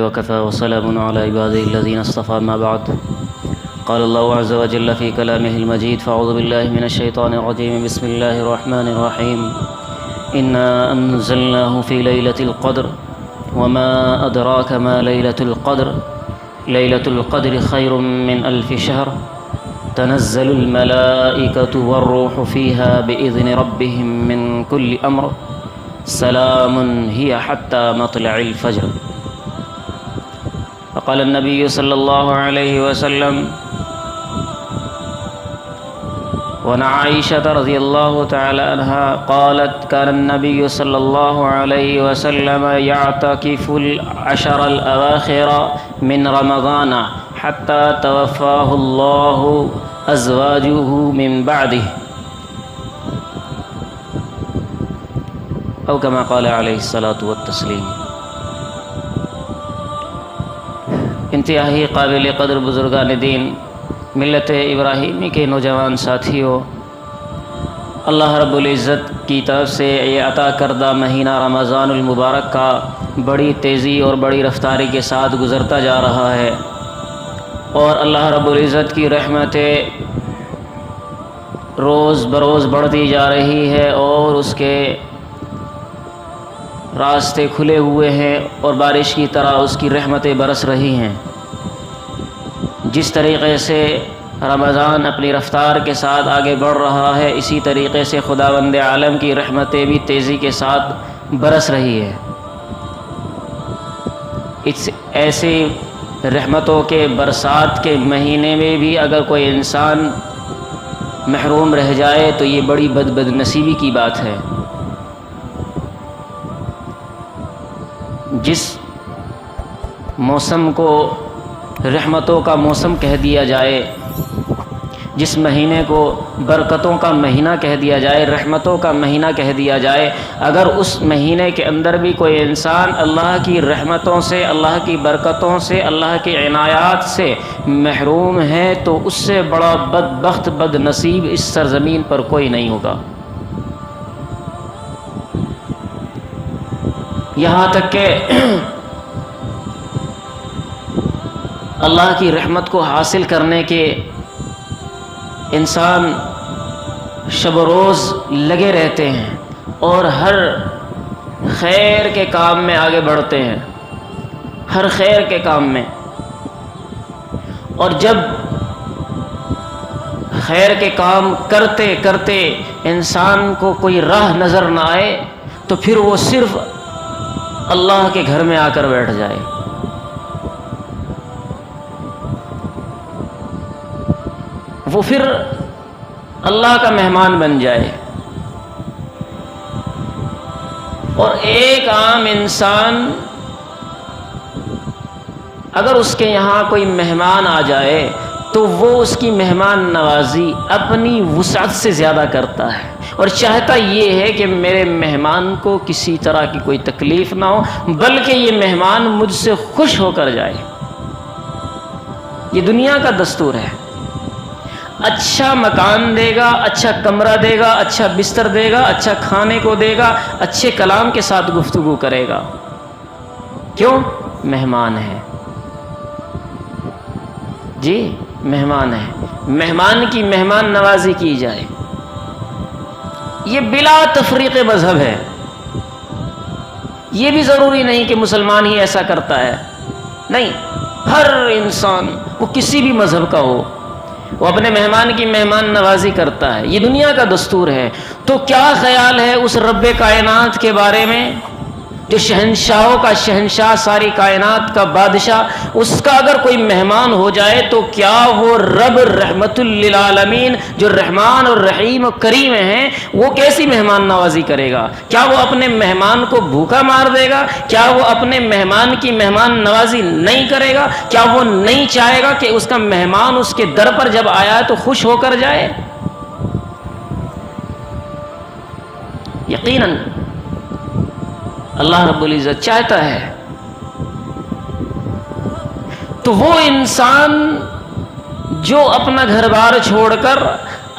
وكفى وسلام على عباده الذين اصطفى ما بعد. قال الله عز وجل في كلامه المجيد: فأعوذ بالله من الشيطان الرجيم. بسم الله الرحمن الرحيم. إنا أنزلناه في ليلة القدر وما أدراك ما ليلة القدر. ليلة القدر خير من 1000 شهر. تنزل الملائكة والروح فيها بإذن ربهم من كل أمر. سلام هي حتى مطلع الفجر. فقال النبي صلى الله عليه وسلم: وعن عائشة رضي الله تعالى عنها قالت: كان النبي صلى الله عليه وسلم يعتكف العشر الأواخر من رمضان حتى توفاه الله أزواجه من بعده، أو كما قال عليه الصلاة والتسلیم. انتہائی قابل قدر بزرگان دین، ملت ابراہیمی کے نوجوان ساتھیوں، اللہ رب العزت کی طرف سے یہ عطا کردہ مہینہ رمضان المبارک کا بڑی تیزی اور بڑی رفتاری کے ساتھ گزرتا جا رہا ہے، اور اللہ رب العزت کی رحمتیں روز بروز بڑھتی جا رہی ہے، اور اس کے راستے کھلے ہوئے ہیں، اور بارش کی طرح اس کی رحمتیں برس رہی ہیں. جس طریقے سے رمضان اپنی رفتار کے ساتھ آگے بڑھ رہا ہے، اسی طریقے سے خداوند عالم کی رحمتیں بھی تیزی کے ساتھ برس رہی ہے. اس ایسی رحمتوں کے برسات کے مہینے میں بھی اگر کوئی انسان محروم رہ جائے تو یہ بڑی بد نصیبی کی بات ہے. جس موسم کو رحمتوں کا موسم کہہ دیا جائے، جس مہینے کو برکتوں کا مہینہ کہہ دیا جائے، رحمتوں کا مہینہ کہہ دیا جائے، اگر اس مہینے کے اندر بھی کوئی انسان اللہ کی رحمتوں سے، اللہ کی برکتوں سے، اللہ کی عنایات سے محروم ہے تو اس سے بڑا بدبخت بد نصیب اس سرزمین پر کوئی نہیں ہوگا. یہاں تک کہ اللہ کی رحمت کو حاصل کرنے کے انسان شب و روز لگے رہتے ہیں اور ہر خیر کے کام میں آگے بڑھتے ہیں، ہر خیر کے کام میں. اور جب خیر کے کام کرتے کرتے انسان کو کوئی راہ نظر نہ آئے تو پھر وہ صرف اللہ کے گھر میں آ کر بیٹھ جائے. وہ پھر اللہ کا مہمان بن جائے. اور ایک عام انسان اگر اس کے یہاں کوئی مہمان آ جائے تو وہ اس کی مہمان نوازی اپنی وسعت سے زیادہ کرتا ہے، اور چاہتا یہ ہے کہ میرے مہمان کو کسی طرح کی کوئی تکلیف نہ ہو، بلکہ یہ مہمان مجھ سے خوش ہو کر جائے. یہ دنیا کا دستور ہے. اچھا مکان دے گا، اچھا کمرہ دے گا، اچھا بستر دے گا، اچھا کھانے کو دے گا، اچھے کلام کے ساتھ گفتگو کرے گا. کیوں؟ مہمان ہے. جی مہمان ہے. مہمان کی مہمان نوازی کی جائے. یہ بلا تفریق مذہب ہے. یہ بھی ضروری نہیں کہ مسلمان ہی ایسا کرتا ہے، نہیں، ہر انسان وہ کسی بھی مذہب کا ہو وہ اپنے مہمان کی مہمان نوازی کرتا ہے. یہ دنیا کا دستور ہے. تو کیا خیال ہے اس رب کائنات کے بارے میں جو شہنشاہوں کا شہنشاہ، ساری کائنات کا بادشاہ، اس کا اگر کوئی مہمان ہو جائے تو کیا وہ رب رحمت للعالمین جو رحمان اور رحیم اور کریم ہیں وہ کیسی مہمان نوازی کرے گا؟ کیا وہ اپنے مہمان کو بھوکا مار دے گا؟ کیا وہ اپنے مہمان کی مہمان نوازی نہیں کرے گا؟ کیا وہ نہیں چاہے گا کہ اس کا مہمان اس کے در پر جب آیا تو خوش ہو کر جائے؟ یقیناً اللہ رب العزت چاہتا ہے. تو وہ انسان جو اپنا گھر بار چھوڑ کر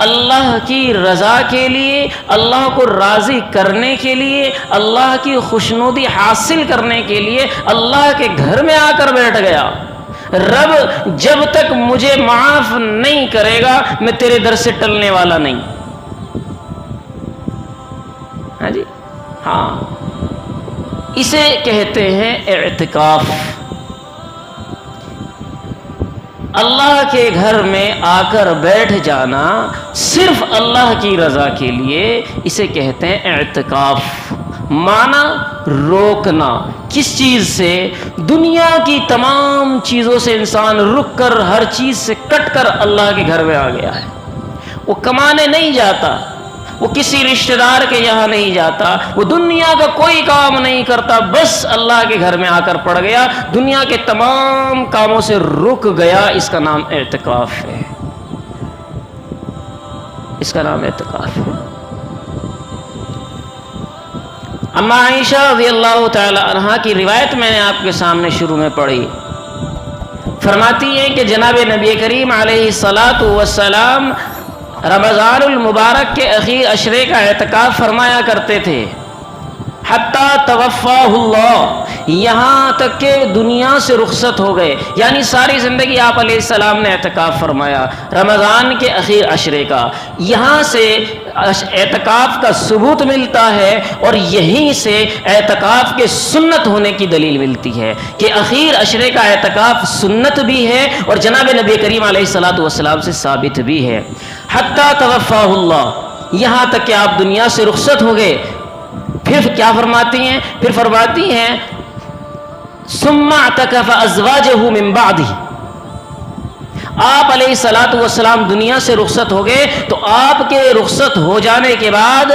اللہ کی رضا کے لیے، اللہ کو راضی کرنے کے لیے، اللہ کی خوشنودی حاصل کرنے کے لیے اللہ کے گھر میں آ کر بیٹھ گیا۔ رب جب تک مجھے معاف نہیں کرے گا میں تیرے در سے ٹلنے والا نہیں۔ ہاں جی، ہاں، اسے کہتے ہیں اعتکاف۔ اللہ کے گھر میں آ کر بیٹھ جانا صرف اللہ کی رضا کے لیے، اسے کہتے ہیں اعتکاف۔ معنی روکنا، کس چیز سے؟ دنیا کی تمام چیزوں سے انسان رک کر، ہر چیز سے کٹ کر اللہ کے گھر میں آ گیا ہے۔ وہ کمانے نہیں جاتا، وہ کسی رشتہ دار کے یہاں نہیں جاتا، وہ دنیا کا کوئی کام نہیں کرتا، بس اللہ کے گھر میں آ کر پڑ گیا، دنیا کے تمام کاموں سے رک گیا۔ اس کا نام اعتکاف ہے، اس کا نام اعتکاف ہے۔ اما عائشہ رضی اللہ تعالی عنہا کی روایت میں نے آپ کے سامنے شروع میں پڑھی، فرماتی ہیں کہ جناب نبی کریم علیہ الصلاۃ والسلام رمضان المبارک کے اخیر عشرے کا اعتکاف فرمایا کرتے تھے، حتیٰ توفاہ اللہ، یہاں تک کہ دنیا سے رخصت ہو گئے، یعنی ساری زندگی آپ علیہ السلام نے اعتکاف فرمایا رمضان کے اخیر عشرے کا۔ یہاں سے اعتکاف کا ثبوت ملتا ہے اور یہیں سے اعتکاف کے سنت ہونے کی دلیل ملتی ہے کہ اخیر عشرے کا اعتکاف سنت بھی ہے اور جناب نبی کریم علیہ الصلاۃ والسلام سے ثابت بھی ہے۔ حتیٰ توفاہ اللہ، یہاں تک کہ آپ دنیا سے رخصت ہو گئے۔ پھر کیا فرماتی ہیں؟ پھر فرماتی ہیں ثم اعتکف ازواجہ من بعدہ، آپ علیہ الصلاۃ والسلام دنیا سے رخصت ہو گئے تو آپ کے رخصت ہو جانے کے بعد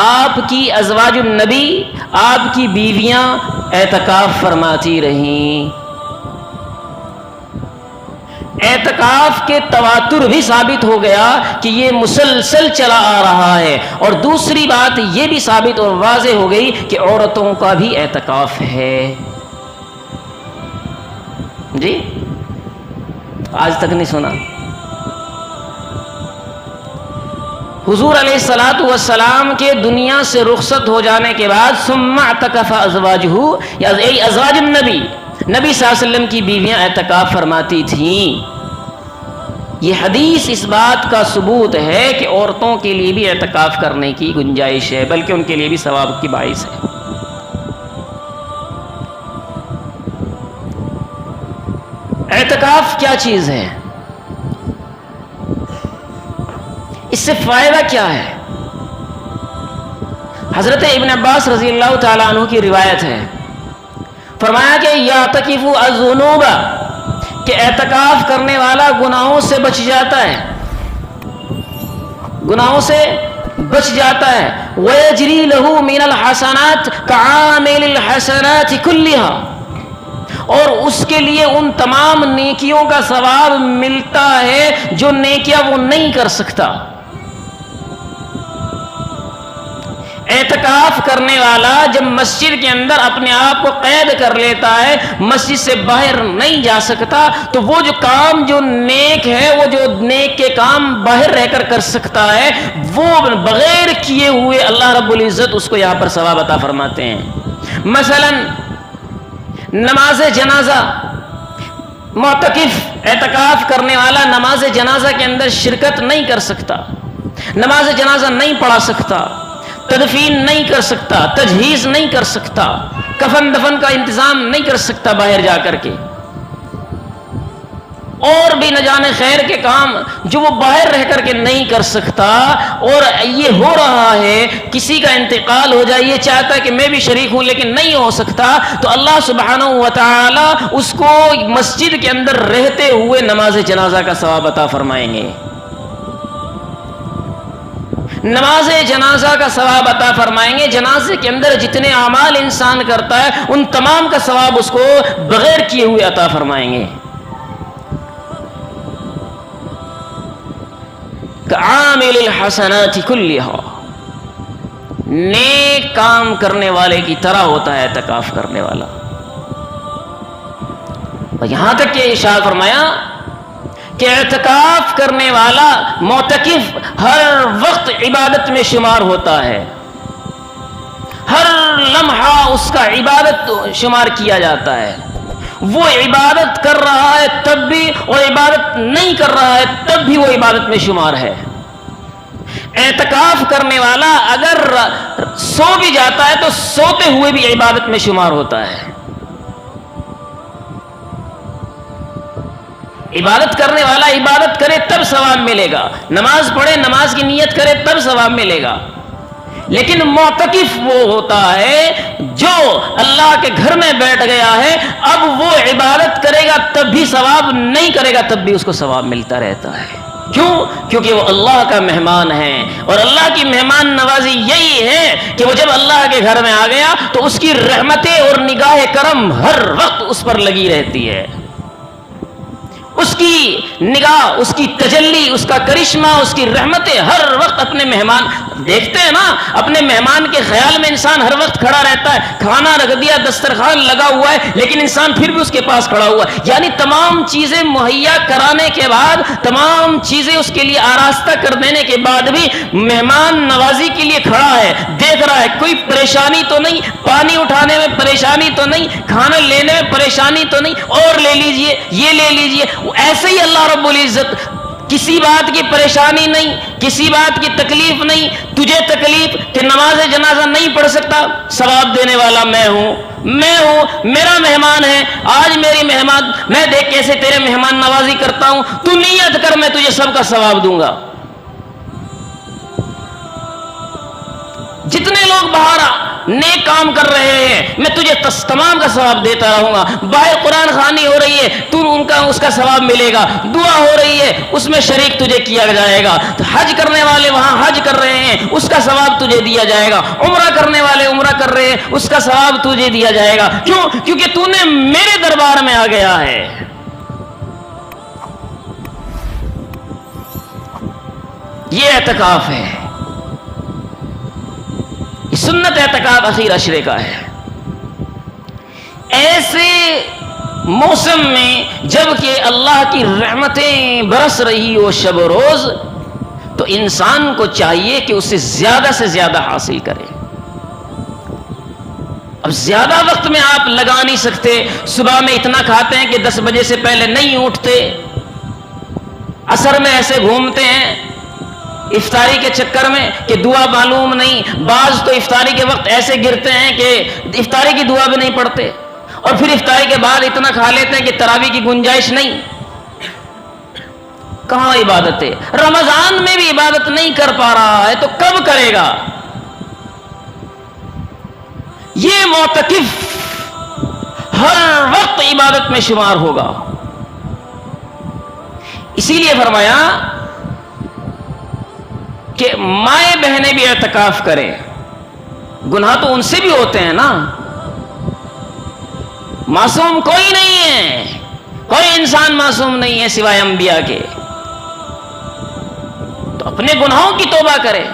آپ کی ازواج النبی، آپ کی بیویاں اعتکاف فرماتی رہیں۔ اعتکاف کے تواتر بھی ثابت ہو گیا کہ یہ مسلسل چلا آ رہا ہے، اور دوسری بات یہ بھی ثابت اور واضح ہو گئی کہ عورتوں کا بھی اعتکاف ہے۔ جی، آج تک نہیں سنا؟ حضور علیہ الصلاۃ والسلام کے دنیا سے رخصت ہو جانے کے بعد ثم اعتکف ازواجہ، یا ازواج النبی، نبی صلی اللہ علیہ وسلم کی بیویاں اعتکاف فرماتی تھیں۔ یہ حدیث اس بات کا ثبوت ہے کہ عورتوں کے لیے بھی اعتکاف کرنے کی گنجائش ہے، بلکہ ان کے لیے بھی ثواب کی باعث ہے۔ اعتکاف کیا چیز ہے؟ اس سے فائدہ کیا ہے؟ حضرت ابن عباس رضی اللہ تعالیٰ عنہ کی روایت ہے، فرمایا کہ یعتکف الذنوب، کہ اعتکاف کرنے والا گناہوں سے بچ جاتا ہے، گناہوں سے بچ جاتا ہے۔ وَيَجْرِي لَهُ مِنَ الْحَسَنَاتِ كَعَامِلِ الْحَسَنَاتِ كُلِّهَا، اور اس کے لیے ان تمام نیکیوں کا ثواب ملتا ہے جو نیکیاں وہ نہیں کر سکتا۔ اعتکاف کرنے والا جب مسجد کے اندر اپنے آپ کو قید کر لیتا ہے، مسجد سے باہر نہیں جا سکتا، تو وہ جو کام جو نیک ہے، وہ جو نیک کے کام باہر رہ کر کر سکتا ہے، وہ بغیر کیے ہوئے اللہ رب العزت اس کو یہاں پر ثواب عطا فرماتے ہیں۔ مثلا نماز جنازہ، معتکف اعتکاف کرنے والا نماز جنازہ کے اندر شرکت نہیں کر سکتا، نماز جنازہ نہیں پڑھا سکتا، تدفین نہیں کر سکتا، تجہیز نہیں کر سکتا، کفن دفن کا انتظام نہیں کر سکتا باہر جا کر کے، اور بھی نہ جانے خیر کے کام جو وہ باہر رہ کر کے نہیں کر سکتا، اور یہ ہو رہا ہے کسی کا انتقال ہو جائے، یہ چاہتا ہے کہ میں بھی شریک ہوں لیکن نہیں ہو سکتا، تو اللہ سبحانہ و تعالی اس کو مسجد کے اندر رہتے ہوئے نماز جنازہ کا ثواب عطا فرمائیں گے، نماز جنازہ کا ثواب عطا فرمائیں گے۔ جنازے کے اندر جتنے اعمال انسان کرتا ہے ان تمام کا ثواب اس کو بغیر کیے ہوئے عطا فرمائیں گے۔ کعامل الحسنات کلھا، نیک کام کرنے والے کی طرح ہوتا ہے اعتکاف کرنے والا۔ اور یہاں تک کہ ارشاد فرمایا کہ اعتکاف کرنے والا معتکف ہر وقت عبادت میں شمار ہوتا ہے، ہر لمحہ اس کا عبادت شمار کیا جاتا ہے. وہ عبادت کر رہا ہے تب بھی، اور عبادت نہیں کر رہا ہے تب بھی وہ عبادت میں شمار ہے. اعتکاف کرنے والا اگر سو بھی جاتا ہے تو سوتے ہوئے بھی عبادت میں شمار ہوتا ہے. عبادت کرنے والا عبادت کرے تب ثواب ملے گا، نماز پڑھے، نماز کی نیت کرے تب ثواب ملے گا. لیکن معتکف وہ ہوتا ہے جو اللہ کے گھر میں بیٹھ گیا ہے، اب وہ عبادت کرے گا تب بھی ثواب، نہیں کرے گا تب بھی اس کو ثواب ملتا رہتا ہے. کیوں؟ کیونکہ وہ اللہ کا مہمان ہے، اور اللہ کی مہمان نوازی یہی ہے کہ وہ جب اللہ کے گھر میں آ گیا تو اس کی رحمتیں اور نگاہ کرم ہر وقت اس پر لگی رہتی ہے. اس کی نگاہ، اس کی تجلی، اس کا کرشمہ، اس کی رحمتیں ہر وقت اپنے مہمان، دیکھتے ہیں نا اپنے مہمان کے خیال میں انسان ہر وقت کھڑا رہتا ہے. کھانا رکھ دیا، دسترخوان لگا ہوا ہے، لیکن انسان پھر بھی اس کے پاس کھڑا ہوا ہے. یعنی تمام چیزیں مہیا کرانے کے بعد، تمام چیزیں اس کے لیے آراستہ کر دینے کے بعد بھی مہمان نوازی کے لیے کھڑا ہے، دیکھ رہا ہے. کوئی پریشانی تو نہیں، پانی اٹھانے میں پریشانی تو نہیں، کھانا لینے میں پریشانی تو نہیں، اور لے لیجئے، یہ لے لیجئے. ایسے ہی اللہ رب العزت کسی بات کی پریشانی نہیں، کسی بات کی تکلیف نہیں. تجھے تکلیف کہ نماز جنازہ نہیں پڑھ سکتا، ثواب دینے والا میں ہوں، میرا مہمان ہے. آج میری مہمان، میں دیکھ کیسے تیرے مہمان نوازی کرتا ہوں، تو نیت کر میں تجھے سب کا ثواب دوں گا. جتنے لوگ باہر نیک کام کر رہے ہیں میں تجھے تمام کا ثواب دیتا رہوں گا. باہر قرآن خوانی ہو رہی ہے، تو اس کا ثواب ملے گا. دعا ہو رہی ہے، اس میں شریک تجھے کیا جائے گا. حج کرنے والے وہاں حج کر رہے ہیں، اس کا ثواب تجھے دیا جائے گا. عمرہ کرنے والے عمرہ کر رہے ہیں، اس کا ثواب تجھے دیا جائے گا. کیوں؟ کیونکہ تو نے میرے دربار میں آ گیا ہے. یہ اعتکاف ہے، سنت اعتکاف اخیر عشرے کا ہے. ایسے موسم میں جب کہ اللہ کی رحمتیں برس رہی ہو شب و روز، تو انسان کو چاہیے کہ اسے زیادہ سے زیادہ حاصل کرے. اب زیادہ وقت میں آپ لگا نہیں سکتے. صبح میں اتنا کھاتے ہیں کہ 10 بجے سے پہلے نہیں اٹھتے، عصر میں ایسے گھومتے ہیں افطاری کے چکر میں کہ دعا معلوم نہیں. بعض تو افطاری کے وقت ایسے گرتے ہیں کہ افطاری کی دعا بھی نہیں پڑھتے، اور پھر افطاری کے بعد اتنا کھا لیتے ہیں کہ تراویح کی گنجائش نہیں. کہاں عبادت ہے؟ رمضان میں بھی عبادت نہیں کر پا رہا ہے تو کب کرے گا؟ یہ معتکف ہر وقت عبادت میں شمار ہوگا. اسی لیے فرمایا کہ مائیں بہنیں بھی اعتکاف کریں. گناہ تو ان سے بھی ہوتے ہیں نا، معصوم کوئی نہیں ہے، کوئی انسان معصوم نہیں ہے سوائے انبیاء کے. تو اپنے گناہوں کی توبہ کرے.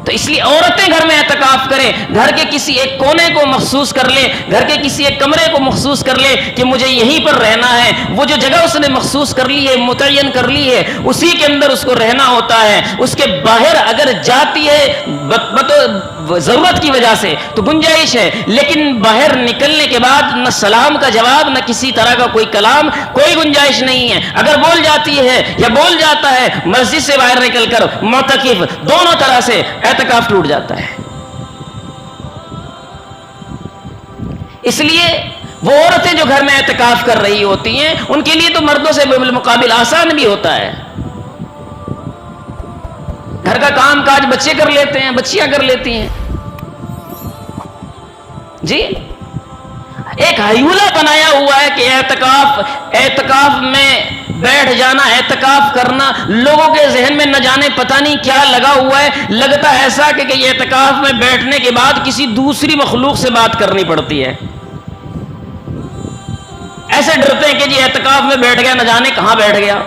تو اس لیے عورتیں گھر میں اعتکاف کریں، گھر کے کسی ایک کونے کو مخصوص کر لے، گھر کے کسی ایک کمرے کو مخصوص کر لے کہ مجھے یہیں پر رہنا ہے. وہ جو جگہ اس نے مخصوص کر لی ہے، متعین کر لی ہے، اسی کے اندر اس کو رہنا ہوتا ہے. اس کے باہر اگر جاتی ہے ضرورت کی وجہ سے تو گنجائش ہے، لیکن باہر نکلنے کے بعد نہ سلام کا جواب، نہ کسی طرح کا کوئی کلام، کوئی گنجائش نہیں ہے. اگر بول جاتی ہے یا بول جاتا ہے مسجد سے باہر نکل کر، معتکف دونوں طرح سے اعتکاف ٹوٹ جاتا ہے. اس لیے وہ عورتیں جو گھر میں اعتکاف کر رہی ہوتی ہیں ان کے لیے تو مردوں سے بالمقابل آسان بھی ہوتا ہے. گھر کا کام کاج بچے کر لیتے ہیں، بچیاں کر لیتی ہیں. جی ایک ہیولہ بنایا ہوا ہے کہ اعتکاف میں بیٹھ جانا، اعتکاف کرنا. لوگوں کے ذہن میں نہ جانے پتہ نہیں کیا لگا ہوا ہے. لگتا ہے ایسا کہ یہ اعتکاف میں بیٹھنے کے بعد کسی دوسری مخلوق سے بات کرنی پڑتی ہے. ایسے ڈرتے ہیں کہ جی اعتکاف میں بیٹھ گیا، نہ جانے کہاں بیٹھ گیا.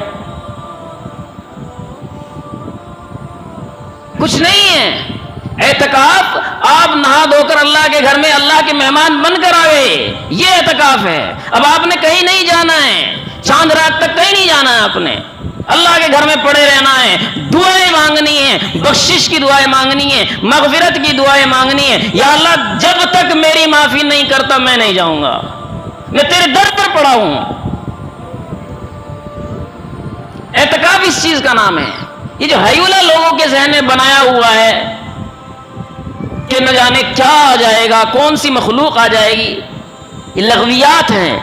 کچھ نہیں ہے. اعتکاف آپ نہا دھو کر اللہ کے گھر میں اللہ کے مہمان بن کر آئے، یہ اعتکاف ہے۔ اب آپ نے کہیں نہیں جانا ہے، چاند رات تک کہیں نہیں جانا ہے، آپ نے اللہ کے گھر میں پڑے رہنا ہے، دعائیں مانگنی ہیں، بخشش کی دعائیں مانگنی ہیں، مغفرت کی دعائیں مانگنی ہیں۔ یا اللہ جب تک میری معافی نہیں کرتا میں نہیں جاؤں گا، میں تیرے در پر پڑا ہوں۔ اعتکاف اس چیز کا نام ہے۔ یہ جو ہیولہ لوگوں کے ذہن میں بنایا ہوا ہے کہ نہ جانے کیا آ جائے گا، کون سی مخلوق آ جائے گی، یہ لغویات ہیں،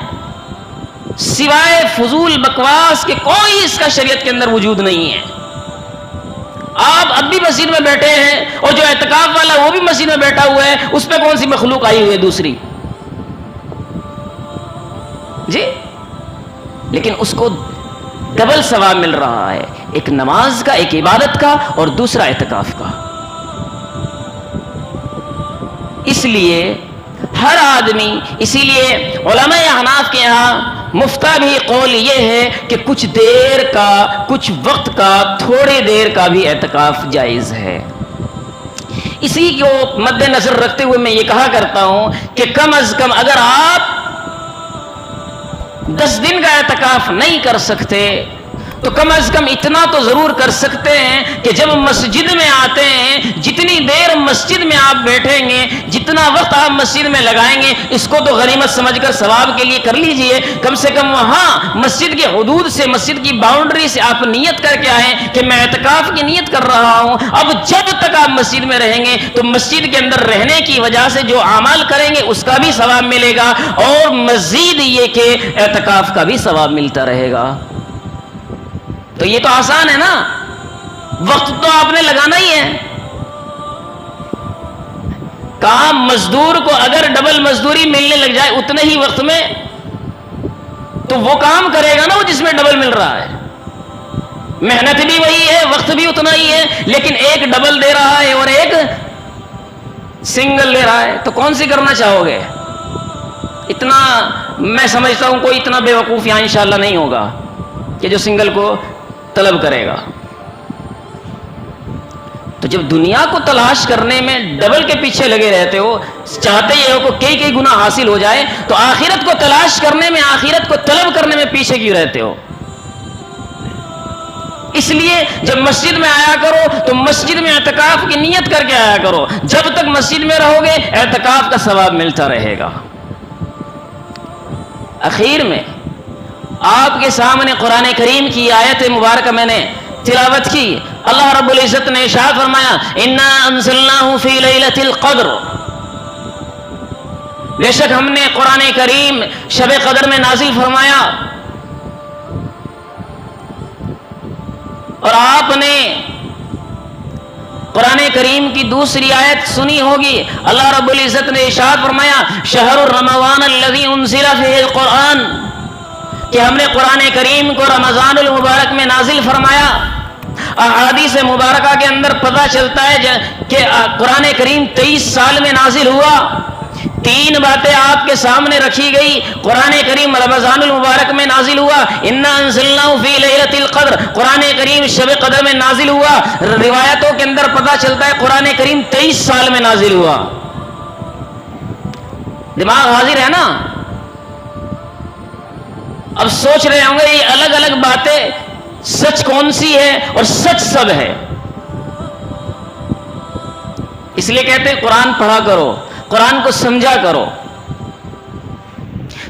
سوائے فضول بکواس کے کوئی اس کا شریعت کے اندر وجود نہیں ہے۔ آپ اب بھی مسجد میں بیٹھے ہیں اور جو اعتکاف والا وہ بھی مسجد میں بیٹھا ہوا ہے، اس پہ کون سی مخلوق آئی ہوئی ہے دوسری؟ جی، لیکن اس کو ڈبل ثواب مل رہا ہے، ایک نماز کا، ایک عبادت کا، اور دوسرا اعتکاف کا۔ اس لیے ہر آدمی، اسی لیے علماء احناف کے یہاں مفتہ بھی قول یہ ہے کہ کچھ دیر کا، کچھ وقت کا، تھوڑی دیر کا بھی اعتکاف جائز ہے۔ اسی کو مد نظر رکھتے ہوئے میں یہ کہا کرتا ہوں کہ کم از کم اگر آپ 10 دن کا اعتکاف نہیں کر سکتے تو کم از کم اتنا تو ضرور کر سکتے ہیں کہ جب مسجد میں آتے ہیں، جتنی دیر مسجد میں آپ بیٹھیں گے، جتنا وقت آپ مسجد میں لگائیں گے، اس کو تو غنیمت سمجھ کر ثواب کے لیے کر لیجئے۔ کم سے کم وہاں مسجد کے حدود سے، مسجد کی باؤنڈری سے آپ نیت کر کے آئیں کہ میں اعتکاف کی نیت کر رہا ہوں۔ اب جب تک آپ مسجد میں رہیں گے تو مسجد کے اندر رہنے کی وجہ سے جو اعمال کریں گے اس کا بھی ثواب ملے گا، اور مزید یہ کہ اعتکاف کا بھی ثواب ملتا رہے گا۔ تو یہ تو آسان ہے نا، وقت تو آپ نے لگانا ہی ہے۔ کام مزدور کو اگر ڈبل مزدوری ملنے لگ جائے اتنے ہی وقت میں تو وہ کام کرے گا نا وہ جس میں ڈبل مل رہا ہے، محنت بھی وہی ہے، وقت بھی اتنا ہی ہے، لیکن ایک ڈبل دے رہا ہے اور ایک سنگل لے رہا ہے، تو کون سی کرنا چاہو گے؟ اتنا میں سمجھتا ہوں کوئی اتنا بے وقوف یہاں انشاءاللہ نہیں ہوگا کہ جو سنگل کو طلب کرے گا۔ تو جب دنیا کو تلاش کرنے میں ڈبل کے پیچھے لگے رہتے ہو، چاہتے یہ ہو کہ کئی گنا حاصل ہو جائے، تو آخرت کو تلاش کرنے میں، آخرت کو طلب کرنے میں پیچھے کیوں رہتے ہو؟ اس لیے جب مسجد میں آیا کرو تو مسجد میں اعتکاف کی نیت کر کے آیا کرو، جب تک مسجد میں رہو گے اعتکاف کا ثواب ملتا رہے گا۔ اخیر میں آپ کے سامنے قرآن کریم کی آیت مبارکہ میں نے تلاوت کی۔ اللہ رب العزت نے ارشاد فرمایا انا انزلناہ فی لیلۃ القدر، بے شک ہم نے قرآن کریم شب قدر میں نازل فرمایا۔ اور آپ نے قرآن کریم کی دوسری آیت سنی ہوگی، اللہ رب العزت نے ارشاد فرمایا شہر رمضان الذی انزل فیہ القرآن، کہ ہم نے قرآن کریم کو رمضان المبارک میں نازل فرمایا۔ احادیث مبارکہ کے اندر پتہ چلتا ہے کہ قرآن کریم 23 سال میں نازل ہوا۔ 3 باتیں آپ کے سامنے رکھی گئی۔ قرآن کریم رمضان المبارک میں نازل ہوا، انا انزلناہ فی لیلۃ القدر، قرآن کریم شب قدر میں نازل ہوا۔ روایتوں کے اندر پتہ چلتا ہے قرآن کریم 23 سال میں نازل ہوا۔ دماغ حاضر ہے نا؟ اب سوچ رہے ہوں گے یہ الگ الگ باتیں سچ کون سی ہے، اور سچ سب ہے۔ اس لیے کہتے ہیں قرآن پڑھا کرو، قرآن کو سمجھا کرو۔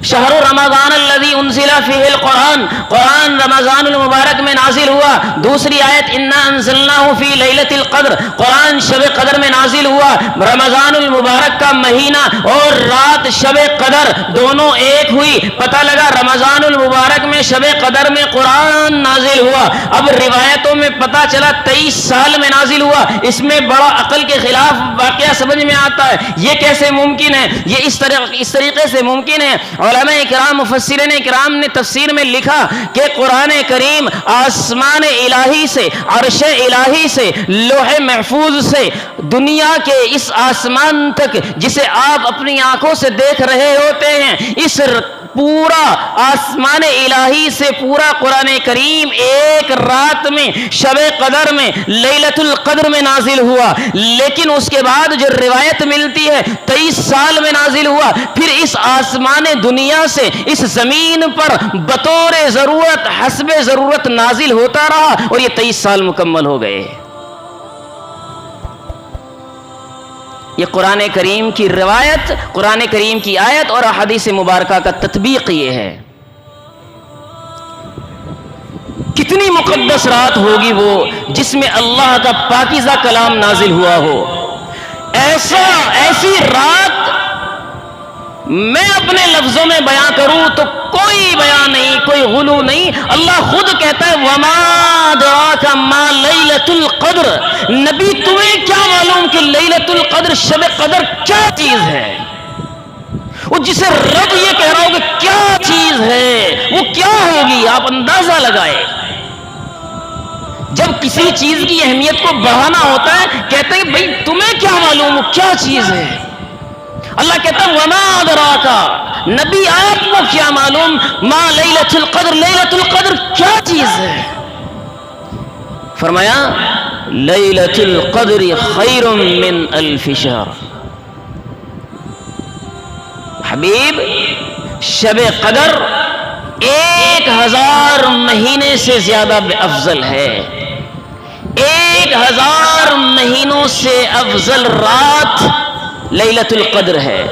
شہر رمضان الذی انزل فیہ القرآن، قرآن رمضان المبارک میں نازل ہوا۔ دوسری آیت انا انزلناہ فی لیلۃ القدر، قرآن شب قدر میں نازل ہوا۔ رمضان المبارک کا مہینہ اور رات شب قدر دونوں ایک ہوئی، پتہ لگا رمضان المبارک میں شب قدر میں قرآن نازل ہوا۔ اب روایتوں میں پتہ چلا 23 سال میں نازل ہوا۔ اس میں بڑا عقل کے خلاف واقعہ سمجھ میں آتا ہے، یہ کیسے ممکن ہے؟ یہ اس طریقے سے ممکن ہے۔ علماء کرام مفسرین کرام نے تفسیر میں لکھا کہ قرآن کریم آسمان الہی سے، عرش الہی سے، لوح محفوظ سے دنیا کے اس آسمان تک جسے آپ اپنی آنکھوں سے دیکھ رہے ہوتے ہیں، اس پورا آسمان الہی سے پورا قرآن کریم ایک رات میں شب قدر میں لیلۃ القدر میں نازل ہوا، لیکن اس کے بعد جو روایت ملتی ہے 23 سال میں نازل ہوا، پھر اس آسمان دنیا سے اس زمین پر بطور ضرورت حسب ضرورت نازل ہوتا رہا اور یہ 23 سال مکمل ہو گئے۔ یہ قرآن کریم کی روایت، قرآن کریم کی آیت اور احادیث مبارکہ کا تطبیق یہ ہے۔ کتنی مقدس رات ہوگی وہ جس میں اللہ کا پاکیزہ کلام نازل ہوا ہو۔ ایسی رات میں اپنے لفظوں میں بیان کروں تو کوئی بیان نہیں، کوئی غلو نہیں۔ اللہ خود کہتا ہے وَمَا أَدْرَاكَ مَا لَيْلَةُ الْقَدْرِ، نبی تمہیں کیا معلوم کہ لیلۃ القدر، شب قدر کیا چیز ہے؟ وہ جسے رب یہ کہہ رہا ہو کہ کیا چیز ہے وہ کیا ہوگی، آپ اندازہ لگائے۔ جب کسی چیز کی اہمیت کو بڑھانا ہوتا ہے کہتے ہیں بھئی تمہیں کیا معلوم وہ کیا چیز ہے؟ اللہ کہتا ہے وَمَا أَدْرَاكَ، نبی آپ کو کیا معلوم ما لیلۃ القدر، لیلۃ القدر کیا چیز ہے؟ فرمایا لیلۃ القدر خیر من الف شہر، حبیب شب قدر 1000 مہینے سے زیادہ افضل ہے۔ 1000 مہینوں سے افضل رات لیلۃ القدر ہے۔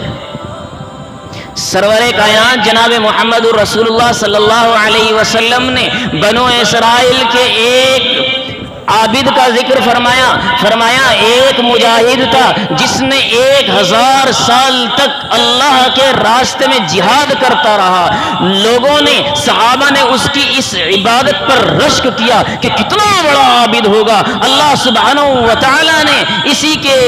سرور کائنات جناب محمد رسول اللہ صلی اللہ علیہ وسلم نے بنو اسرائیل کے ایک عابد کا ذکر فرمایا ایک مجاہد تھا جس نے 1000 سال تک اللہ کے راستے میں جہاد کرتا رہا۔ لوگوں نے، صحابہ نے اس کی اس عبادت پر رشک کیا کہ کتنا بڑا عابد ہوگا۔ اللہ سبحانہ و تعالی نے اسی کے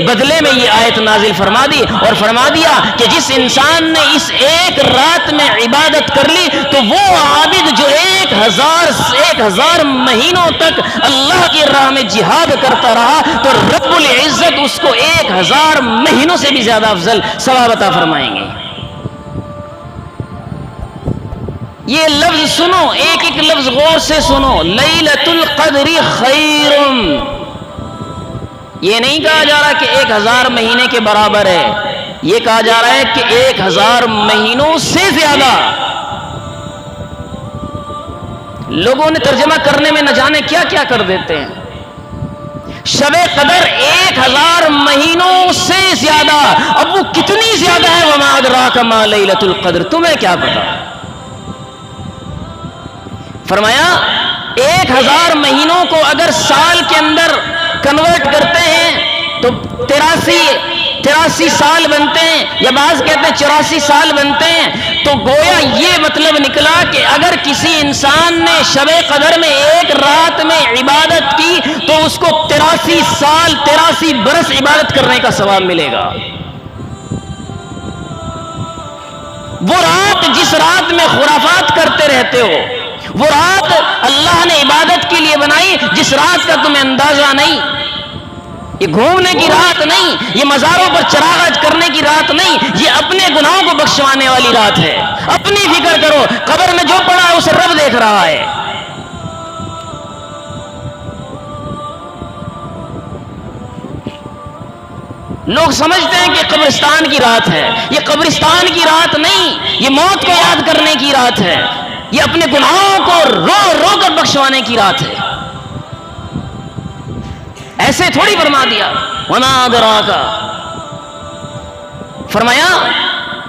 بدلے میں یہ آیت نازل فرما دی اور فرما دیا کہ جس انسان نے اس ایک رات میں عبادت کر لی تو وہ عابد جو 1000 مہینوں تک اللہ کی راہ میں جہاد کرتا رہا تو رب العزت اس کو 1000 مہینوں سے بھی زیادہ افضل ثواب عطا فرمائیں گے۔ یہ لفظ سنو، ایک ایک لفظ غور سے سنو، لیلۃ القدر خیر۔ یہ نہیں کہا جا رہا کہ 1000 مہینے کے برابر ہے، یہ کہا جا رہا ہے کہ 1000 مہینوں سے زیادہ۔ لوگوں نے ترجمہ کرنے میں نہ جانے کیا کیا کر دیتے ہیں۔ شب قدر 1000 مہینوں سے زیادہ، اب وہ کتنی زیادہ ہے؟ وَمَا أَدْرَاكَ مَا لَيْلَةُ الْقَدْرِ، تمہیں کیا پتا؟ فرمایا 1000 مہینوں کو اگر سال کے اندر کنورٹ کرتے ہیں تو 83 سال بنتے ہیں، یا بعض کہتے ہیں 84 سال بنتے ہیں۔ تو گویا یہ مطلب نکلا کہ اگر کسی انسان نے شب قدر میں ایک رات میں عبادت کی تو اس کو 83 سال 83 برس عبادت کرنے کا ثواب ملے گا۔ وہ رات جس رات میں خرافات کرتے رہتے ہو، وہ رات اللہ نے عبادت کے لیے بنائی جس رات کا تمہیں اندازہ نہیں۔ یہ گھومنے کی رات نہیں، یہ مزاروں پر چراغاں کرنے کی رات نہیں، یہ اپنے گناہوں کو بخشوانے والی رات ہے۔ اپنی فکر کرو، قبر میں جو پڑا ہے اسے رب دیکھ رہا ہے۔ لوگ سمجھتے ہیں کہ قبرستان کی رات ہے، یہ قبرستان کی رات نہیں، یہ موت کو یاد کرنے کی رات ہے، یہ اپنے گناہوں کو رو رو کر بخشوانے کی رات ہے۔ ایسے تھوڑی فرما دیا وَمَا أَدْرَاكَ، فرمایا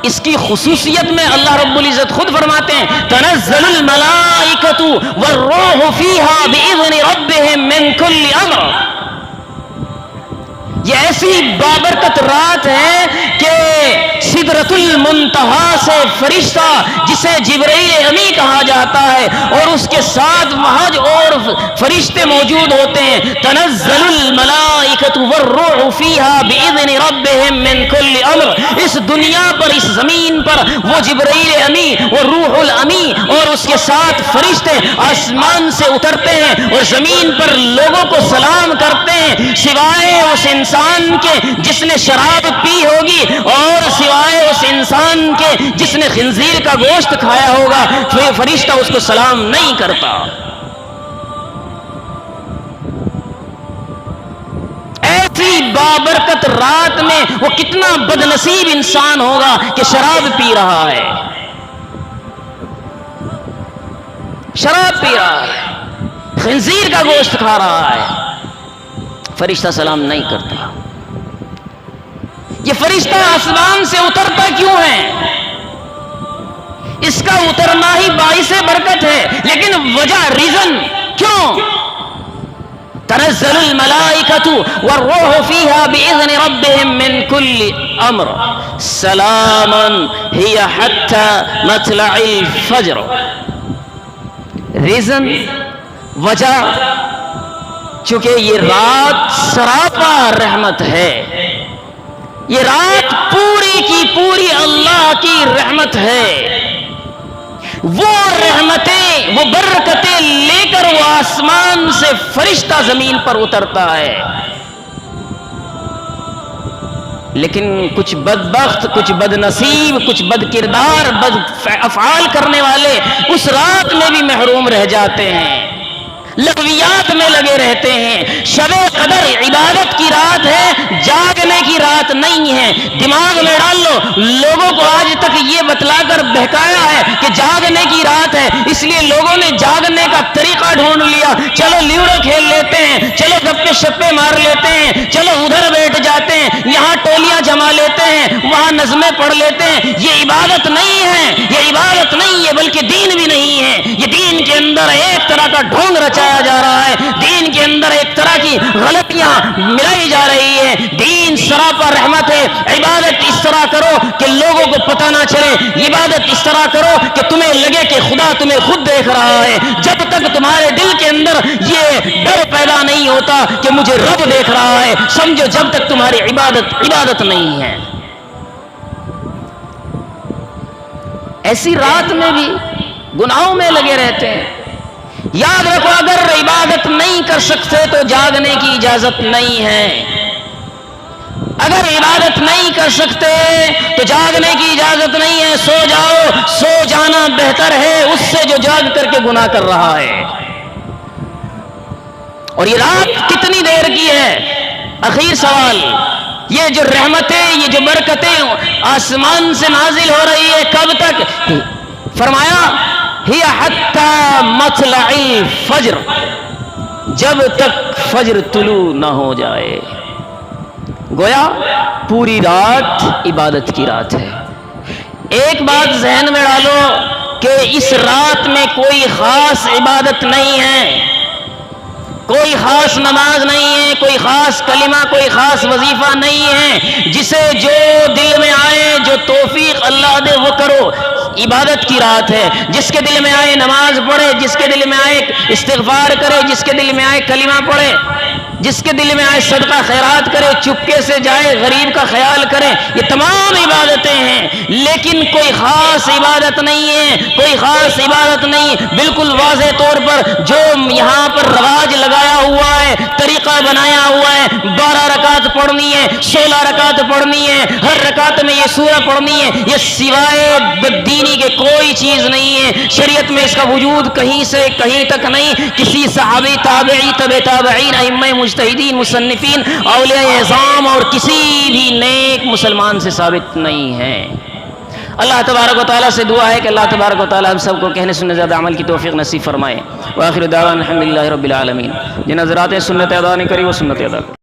اس کی خصوصیت میں اللہ رب العزت خود فرماتے ہیں تنزل الملائکۃ والروح فیہا بإذن ربہم من کل امر۔ یہ ایسی بابرکت رات ہے کہ سدرۃ المنتہا سے فرشتہ جسے جبرائیل امی کہا جاتا ہے اور اس کے ساتھ محج اور فرشتے موجود ہوتے ہیں. تنزل الملائکۃ والروح فیہا باذن ربہم من کل امر. اس دنیا پر اس زمین پر وہ جبرائیل امی وہ روح الامی اور اس کے ساتھ فرشتے آسمان سے اترتے ہیں اور زمین پر لوگوں کو سلام کرتے ہیں سوائے اس انسان کے جس نے شراب پی ہوگی اور سوائے اس انسان کے جس نے خنزیر کا گوشت کھایا ہوگا. فرشتہ اس کو سلام نہیں کرتا. ایسی بابرکت رات میں وہ کتنا بد نصیب انسان ہوگا کہ شراب پی رہا ہے، شراب پی رہا ہے، خنزیر کا گوشت کھا رہا ہے. فرشتہ سلام نہیں کرتا. یہ فرشتہ آسمان سے اترتا کیوں ہے؟ اس کا اترنا ہی باعث برکت ہے، لیکن وجہ ریزن کیوں؟ تنزل الملائکۃ والروح فیہا باذن ربہم من کل امر سلاما ہی حتی مطلع الفجر. ریزن، وجہ، چونکہ یہ رات سراپا رحمت ہے، یہ رات پوری کی پوری اللہ کی رحمت ہے. وہ رحمتیں وہ برکتیں لے کر وہ آسمان سے فرشتہ زمین پر اترتا ہے. لیکن کچھ بدبخت، کچھ بد نصیب، کچھ بد کردار، بد افعال کرنے والے اس رات میں بھی محروم رہ جاتے ہیں، لغویات میں لگے رہتے ہیں. شب قدر عبادت کی رات ہے، جاگنے کی رات نہیں ہے. دماغ میں ڈال لو، لوگوں کو آج تک یہ بتلا کر بہکایا ہے کہ جاگنے کی رات ہے، اس لیے لوگوں نے جاگنے کا طریقہ ڈھونڈ لیا. چلو لیوڑو کھیل لیتے ہیں، چلو گپے شپے مار لیتے ہیں، چلو ادھر بیٹھ جاتے ہیں، یہاں ٹولیاں جما لیتے ہیں، وہاں نظمیں پڑھ لیتے ہیں. یہ عبادت نہیں ہے، یہ عبادت نہیں ہے، بلکہ دین بھی نہیں ہے. یہ دین کے اندر ایک طرح کا ڈھونگ رچا جا رہا ہے، دین کے اندر ایک طرح کی غلطیاں ملائی جا رہی ہے. دین سراپا رحمت ہے. عبادت اس طرح کرو کہ لوگوں کو پتہ نہ چلے، عبادت اس طرح کرو کہ تمہیں لگے کہ خدا تمہیں خود دیکھ رہا ہے. جب تک تمہارے دل کے اندر یہ ڈر پیدا نہیں ہوتا کہ مجھے رب دیکھ رہا ہے، سمجھو جب تک تمہاری عبادت نہیں ہے. ایسی رات میں بھی گناہوں میں لگے رہتے ہیں. یاد رکھو، اگر عبادت نہیں کر سکتے تو جاگنے کی اجازت نہیں ہے. اگر عبادت نہیں کر سکتے تو جاگنے کی اجازت نہیں ہے. سو جاؤ، سو جانا بہتر ہے اس سے جو جاگ کر کے گناہ کر رہا ہے. اور یہ رات کتنی دیر کی ہے؟ اخیر سوال، یہ جو رحمتیں، یہ جو برکتیں آسمان سے نازل ہو رہی ہے، کب تک؟ فرمایا ہی حتی مطلع الفجر، جب تک فجر طلوع نہ ہو جائے. گویا پوری رات عبادت کی رات ہے. ایک بات ذہن میں ڈالو کہ اس رات میں کوئی خاص عبادت نہیں ہے، کوئی خاص نماز نہیں ہے، کوئی خاص کلمہ، کوئی خاص وظیفہ نہیں ہے. جسے جو دل میں آئے، جو توفیق اللہ دے وہ کرو. عبادت کی رات ہے. جس کے دل میں آئے نماز پڑھے، جس کے دل میں آئے استغفار کرے، جس کے دل میں آئے کلمہ پڑھے، جس کے دل میں آئے صدقہ خیرات کرے، چپکے سے جائے غریب کا خیال کرے. یہ تمام عبادتیں ہیں، لیکن کوئی خاص عبادت نہیں ہے، کوئی خاص عبادت نہیں. بالکل واضح طور پر جو یہاں پر رواج لگایا ہوا ہے، طریقہ بنایا ہوا ہے، 12 رکعت پڑھنی ہے، 16 رکعت پڑھنی ہے، ہر رکعت میں یہ سورہ پڑھنی ہے، یہ سوائے بددینی کے کوئی چیز نہیں ہے. شریعت میں اس کا وجود کہیں سے کہیں تک نہیں. کسی صحابی، تابعی، تبع تابعین، ائمہ مجتہدین، مصنفین، اولیاء اعظام اور کسی بھی نیک مسلمان سے ثابت نہیں ہے. اللہ تبارک و تعالیٰ سے دعا ہے کہ اللہ تبارک و تعالیٰ ہم سب کو کہنے سننے زیادہ عمل کی توفیق نصیب فرمائے. وآخر دعوانا الحمدللہ رب العالمین. جن حضرات نے سنت ادا نہیں کری وہ سنت ادا کرو.